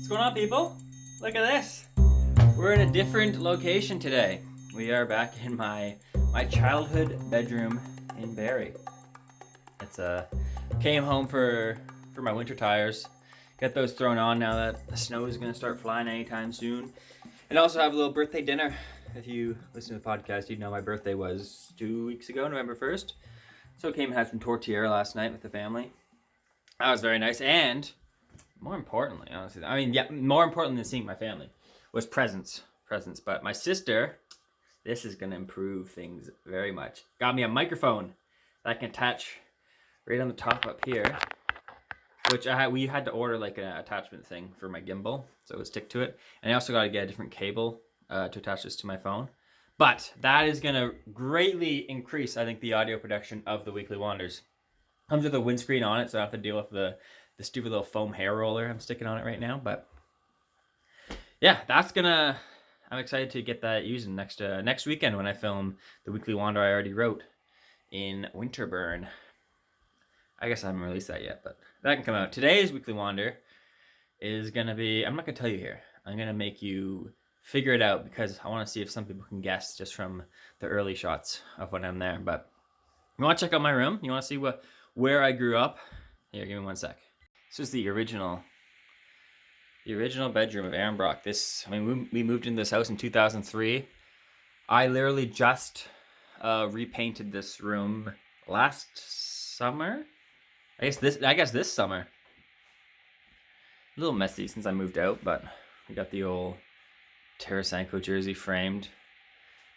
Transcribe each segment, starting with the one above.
going on, people? Look at this. We're in a different location today. We are back in my childhood bedroom in Barrie. It's came home for my winter tires. Get those thrown on now that the snow is going to start flying anytime soon. And also have a little birthday dinner. If you listen to the podcast, you'd know my birthday was 2 weeks ago, November 1st. So I came and had some tortilla last night with the family. That was very nice. And more importantly, honestly, more important than seeing my family was presents. But my sister, this is going to improve things very much. Got me a microphone that I can attach right on the top up here. Which we had to order like an attachment thing for my gimbal, so it would stick to it. And I also got to get a different cable to attach this to my phone. But that is going to greatly increase, I think, the audio production of the Weekly Wanders. Comes with a windscreen on it, so I don't have to deal with the stupid little foam hair roller I'm sticking on it right now. But yeah, I'm excited to get that using next weekend when I film the Weekly Wander I already wrote in Winterburn. I guess I haven't released that yet, but that can come out. Today's Weekly Wander is going to be, I'm not going to tell you here. I'm going to make you figure it out because I want to see if some people can guess just from the early shots of when I'm there. But you want to check out my room? You want to see where I grew up? Here, give me one sec. This is the original bedroom of Aaron Brock. We moved into this house in 2003. I literally just repainted this room last summer. I guess this summer. A little messy since I moved out, but we got the old Tarasenko jersey framed,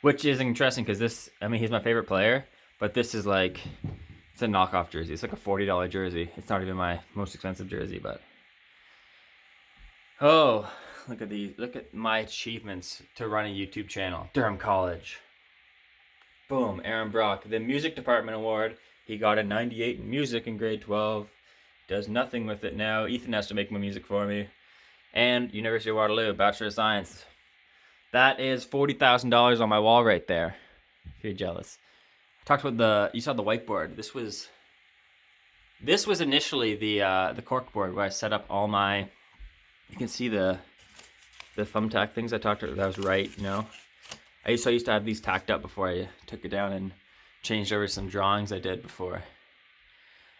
which is interesting because he's my favorite player, but this is like, it's a knockoff jersey. It's like a $40 jersey. It's not even my most expensive jersey, but oh, look at my achievements to run a YouTube channel. Durham College. Boom, Aaron Brock. The music department award. He got a 98 in music in grade 12. Does nothing with it now. Ethan has to make my music for me. And University of Waterloo, Bachelor of Science. That is $40,000 on my wall right there. If you're jealous. I talked about you saw the whiteboard. This was initially the cork board where I set up all my, you can see the thumbtack things I talked about. That was right, you know. I used to have these tacked up before I took it down and changed over some drawings I did before.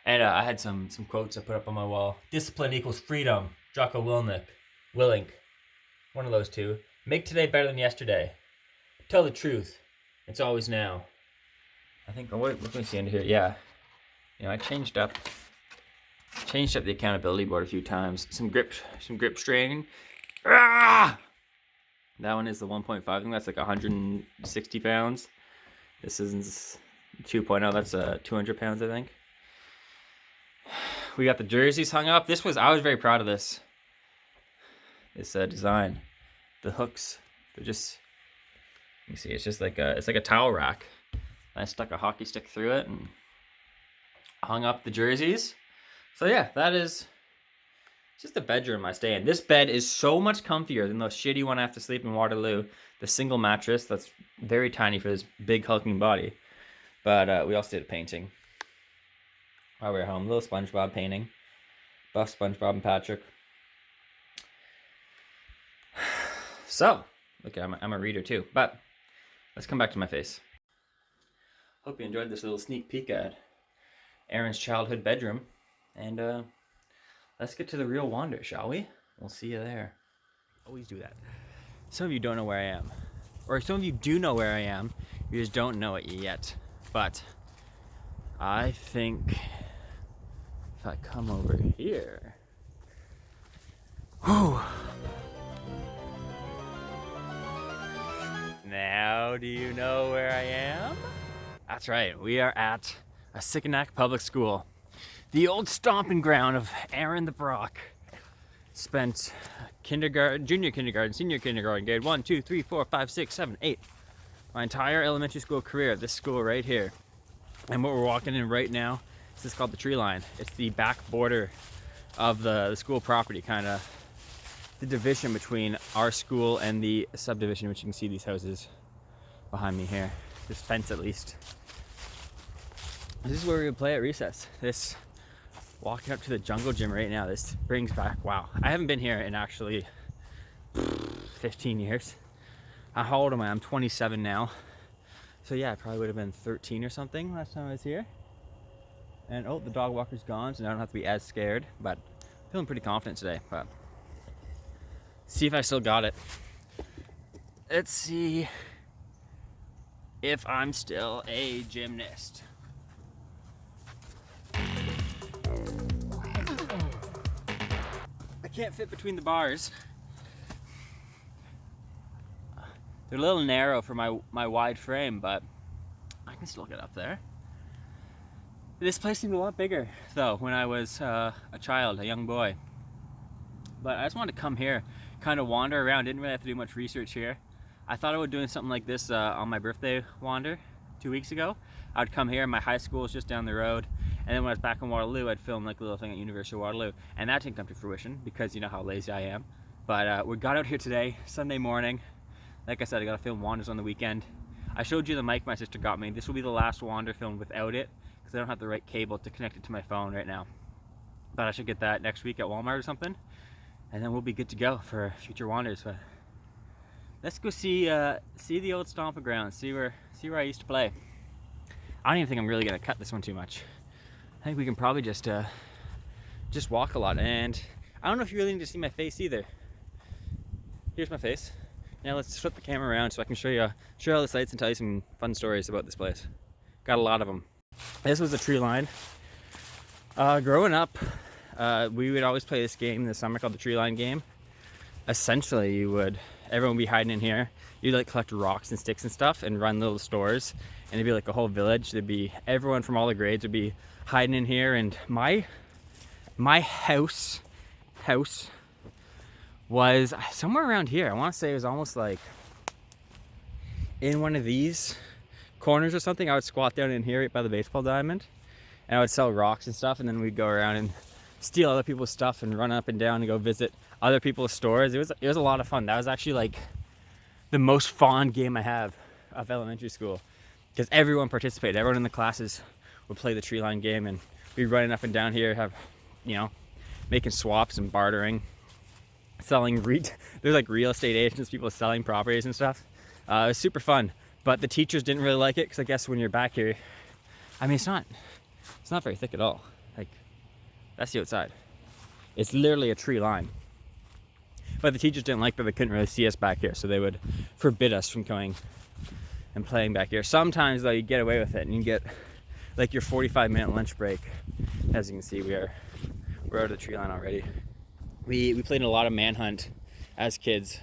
And I had some quotes I put up on my wall. Discipline equals freedom. Jocko Willink. One of those two. Make today better than yesterday. Tell the truth. It's always now. I think, let me see under here. Yeah. You know, I changed up the accountability board a few times. Some grip straining. Ah! That one is the 1.5. I think that's like 160 pounds. This is 2.0. That's 200 pounds, I think. We got the jerseys hung up. I was very proud of this design. The hooks, they're just, you see, it's just like it's like a towel rack. I stuck a hockey stick through it and hung up the jerseys. So yeah, that is just the bedroom I stay in. This bed is so much comfier than the shitty one I have to sleep in Waterloo. The single mattress that's very tiny for this big hulking body. But we also did a painting while we were home. A little SpongeBob painting. Buff SpongeBob and Patrick. So, look, I'm a reader too. But let's come back to my face. Hope you enjoyed this little sneak peek at Aaron's childhood bedroom. And let's get to the real wander, shall we? We'll see you there. Always do that. Some of you don't know where I am. Or some of you do know where I am. You just don't know it yet. But I think if I come over here. Whew. Now do you know where I am? That's right. We are at a Sikunak Public School. The old stomping ground of Aaron the Brock. Spent kindergarten, junior kindergarten, senior kindergarten, grade 1, 2, 3, 4, 5, 6, 7, 8. My entire elementary school career at this school right here. And what we're walking in right now, this is called the tree line. It's the back border of the school property, kind of the division between our school and the subdivision, which you can see these houses behind me here. This fence at least. This is where we would play at recess. This walking up to the jungle gym right now. This brings back, wow, I haven't been here in actually 15 years. How old am I? I'm 27 now. So yeah, I probably would have been 13 or something last time I was here. And oh, the dog walker's gone, so now I don't have to be as scared, but feeling pretty confident today. But see if I still got it. Let's see if I'm still a gymnast. I can't fit between the bars. They're a little narrow for my wide frame, but I can still get up there. This place seemed a lot bigger, though, when I was a child, a young boy. But I just wanted to come here, kind of wander around. Didn't really have to do much research here. I thought I would doing something like this on my birthday wander 2 weeks ago. I'd come here. My high school is just down the road. And then when I was back in Waterloo, I'd film like a little thing at University of Waterloo. And that didn't come to fruition because you know how lazy I am. But we got out here today, Sunday morning. Like I said, I got to film wanders on the weekend. I showed you the mic my sister got me. This will be the last wander filmed without it because I don't have the right cable to connect it to my phone right now. But I should get that next week at Walmart or something. And then we'll be good to go for future wanders. But let's go see the old stomping ground. See where I used to play. I don't even think I'm really gonna cut this one too much. I think we can probably just walk a lot. And I don't know if you really need to see my face either. Here's my face. Now let's flip the camera around so I can show you all the sights and tell you some fun stories about this place. Got a lot of them. This was a tree line. Growing up, we would always play this game in the summer called the tree line game. Essentially, everyone would be hiding in here. You'd like collect rocks and sticks and stuff and run little stores. And it'd be like a whole village. There'd be everyone from all the grades would be hiding in here. And my house was somewhere around here. I want to say it was almost like in one of these corners or something. I would squat down in here right by the baseball diamond. And I would sell rocks and stuff. And then we'd go around and steal other people's stuff and run up and down and go visit other people's stores. It was a lot of fun. That was actually like the most fond game I have of elementary school because everyone participated. Everyone in the classes would play the tree line game and we'd running up and down here, making swaps and bartering, selling there's like real estate agents, people selling properties and stuff. It was super fun, but the teachers didn't really like it because I guess when you're back here, I mean, it's not very thick at all. Like, that's the outside. It's literally a tree line. But the teachers didn't like that they couldn't really see us back here, so they would forbid us from going and playing back here. Sometimes though, you get away with it and you get like your 45-minute lunch break. As you can see, we're out of the tree line already. We played a lot of manhunt as kids,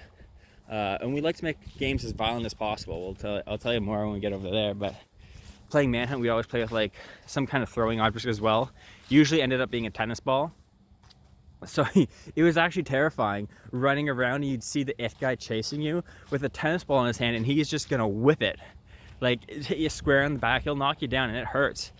and we like to make games as violent as possible. I'll tell you more when we get over there. But playing manhunt, we always play with like some kind of throwing object as well. Usually ended up being a tennis ball. So it was actually terrifying running around and you'd see the if guy chasing you with a tennis ball in his hand and he's just gonna whip it. Like, hit you square in the back, he'll knock you down and it hurts.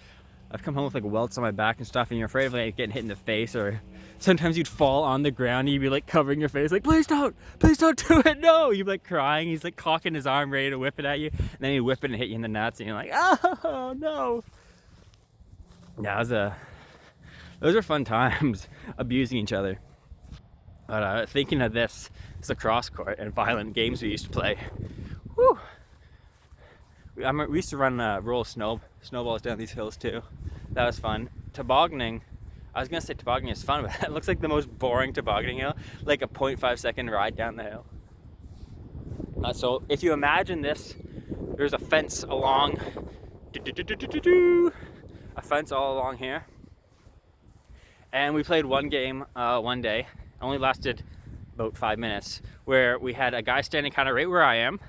I've come home with like welts on my back and stuff and you're afraid of like getting hit in the face, or sometimes you'd fall on the ground and you'd be like covering your face like, please don't do it, no! You'd be like crying, he's like cocking his arm ready to whip it at you, and then he'd whip it and hit you in the nuts and you're like, oh no! Yeah, those are fun times, abusing each other. But thinking of this lacrosse court and violent games we used to play, whew. We used to roll snowballs down these hills too. That was fun. Tobogganing, I was gonna say tobogganing is fun, but it looks like the most boring tobogganing hill, like a 0.5 second ride down the hill. So if you imagine this, there's a fence along, a fence all along here. And we played one game one day, only lasted about 5 minutes, where we had a guy standing kind of right where I am,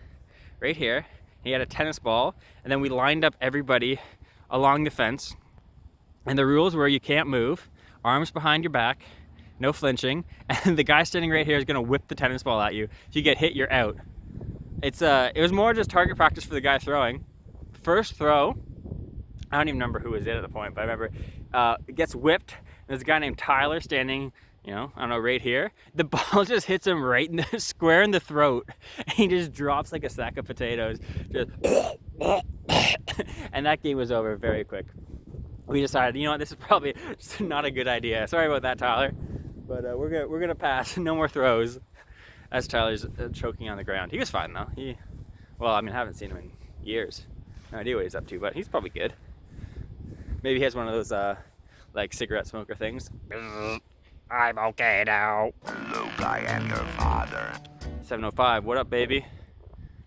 right here. He had a tennis ball, and then we lined up everybody along the fence. And the rules were you can't move, arms behind your back, no flinching, and the guy standing right here is gonna whip the tennis ball at you. If you get hit, you're out. It was more just target practice for the guy throwing. First throw, I don't even remember who was it at the point, but I remember it gets whipped. There's a guy named Tyler standing, I don't know, right here. The ball just hits him right in the square in the throat. And he just drops like a sack of potatoes. Just and that game was over very quick. we decided, you know what, this is probably just not a good idea. Sorry about that, Tyler. But we're gonna pass. No more throws. As Tyler's choking on the ground. He was fine though. Well, I mean, I haven't seen him in years. No idea what he's up to, but he's probably good. Maybe he has one of those like cigarette smoker things. I'm okay now. Luke, I am your father. 705. What up, baby?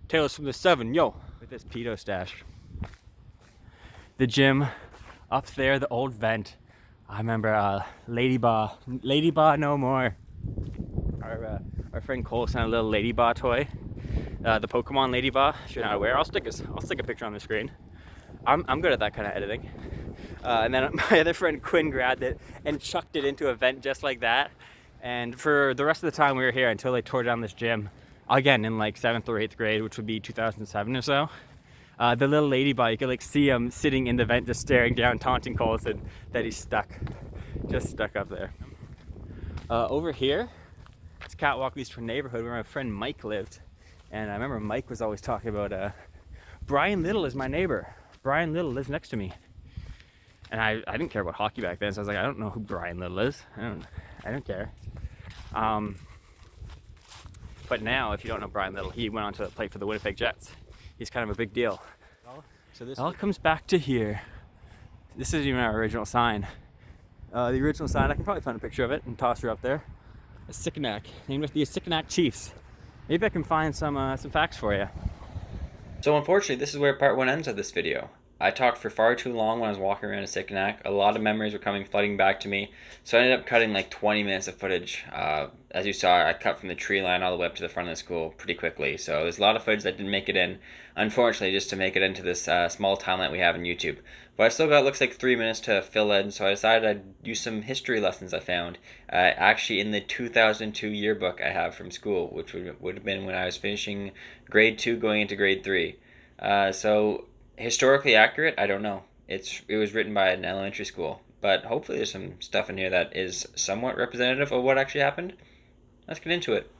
Tales from the 7, yo. With this pedo stash. The gym up there, the old vent. I remember Lady Ba no more. Our friend Cole sent a little Lady Ba toy. The Pokemon Lady Ba. If you're not aware, I'll stick a picture on the screen. I'm good at that kind of editing. And then my other friend Quinn grabbed it and chucked it into a vent just like that. And for the rest of the time we were here until they tore down this gym, again in like 7th or 8th grade, which would be 2007 or so, the little Lady Ba, you could like see him sitting in the vent just staring down, taunting Colson that he's just stuck up there. Over here, this catwalk leads to a neighborhood where my friend Mike lived. And I remember Mike was always talking about, Brian Little is my neighbor. Brian Little lives next to me. And I didn't care about hockey back then, so I was like, I don't know who Brian Little is. I don't care. But now, if you don't know Brian Little, he went on to play for the Winnipeg Jets. He's kind of a big deal. So this all comes back to here. This isn't even our original sign. The original sign, I can probably find a picture of it and toss her up there. A Sikanak, named after the Sikanak Chiefs. Maybe I can find some facts for you. So unfortunately, this is where part 1 ends of this video. I talked for far too long when I was walking around a Sikanak. A lot of memories were flooding back to me. So I ended up cutting like 20 minutes of footage. As you saw, I cut from the tree line all the way up to the front of the school pretty quickly. So there's a lot of footage that didn't make it in, unfortunately, just to make it into this small timeline we have on YouTube. But I still got, looks like 3 minutes to fill in, so I decided I'd use some history lessons I found. Actually in the 2002 yearbook I have from school, which would have been when I was finishing grade 2 going into grade 3. So historically accurate, I don't know. It was written by an elementary school, but hopefully there's some stuff in here that is somewhat representative of what actually happened. Let's get into it.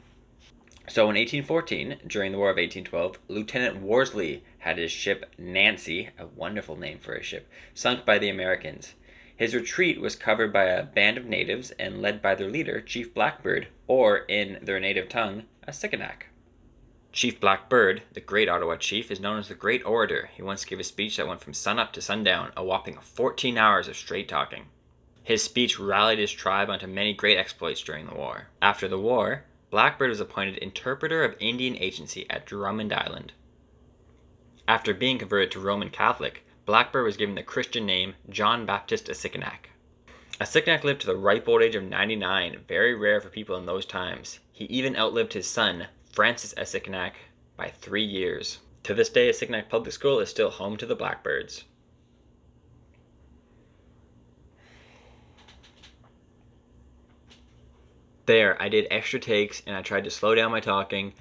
So in 1814, during the War of 1812, Lieutenant Worsley had his ship Nancy, a wonderful name for a ship, sunk by the Americans. His retreat was covered by a band of natives and led by their leader, Chief Blackbird, or in their native tongue, a Sikanak. Chief Blackbird, the great Ottawa chief, is known as the Great Orator. He once gave a speech that went from sunup to sundown, a whopping 14 hours of straight talking. His speech rallied his tribe onto many great exploits during the war. After the war, Blackbird was appointed interpreter of Indian Agency at Drummond Island. After being converted to Roman Catholic, Blackbird was given the Christian name John Baptist Sikanak. Sikanak lived to the ripe old age of 99, very rare for people in those times. He even outlived his son, Francis Sikanak, by 3 years. To this day, Sikanak Public School is still home to the Blackbirds. There, I did extra takes and I tried to slow down my talking.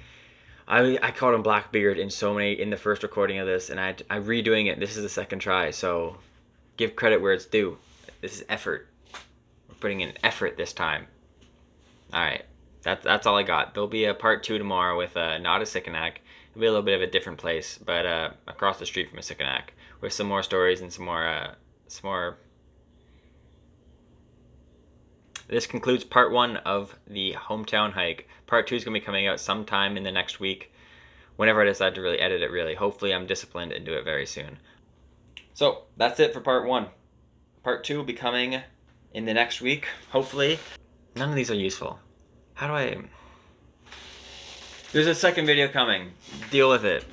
I called him Blackbeard in the first recording of this, and I'm redoing it. This is the second try, so give credit where it's due. This is effort. We're putting in effort this time. Alright, that's all I got. There'll be a part 2 tomorrow with not a Sikanak. It'll be a little bit of a different place, but across the street from a Sikanak, with some more stories and some more. This concludes part 1 of the hometown hike. Part 2 is going to be coming out sometime in the next week, whenever I decide to really edit it, really. Hopefully I'm disciplined and do it very soon. So, that's it for part 1. Part 2 will be coming in the next week, hopefully. None of these are useful. How do I... There's a second video coming. Deal with it.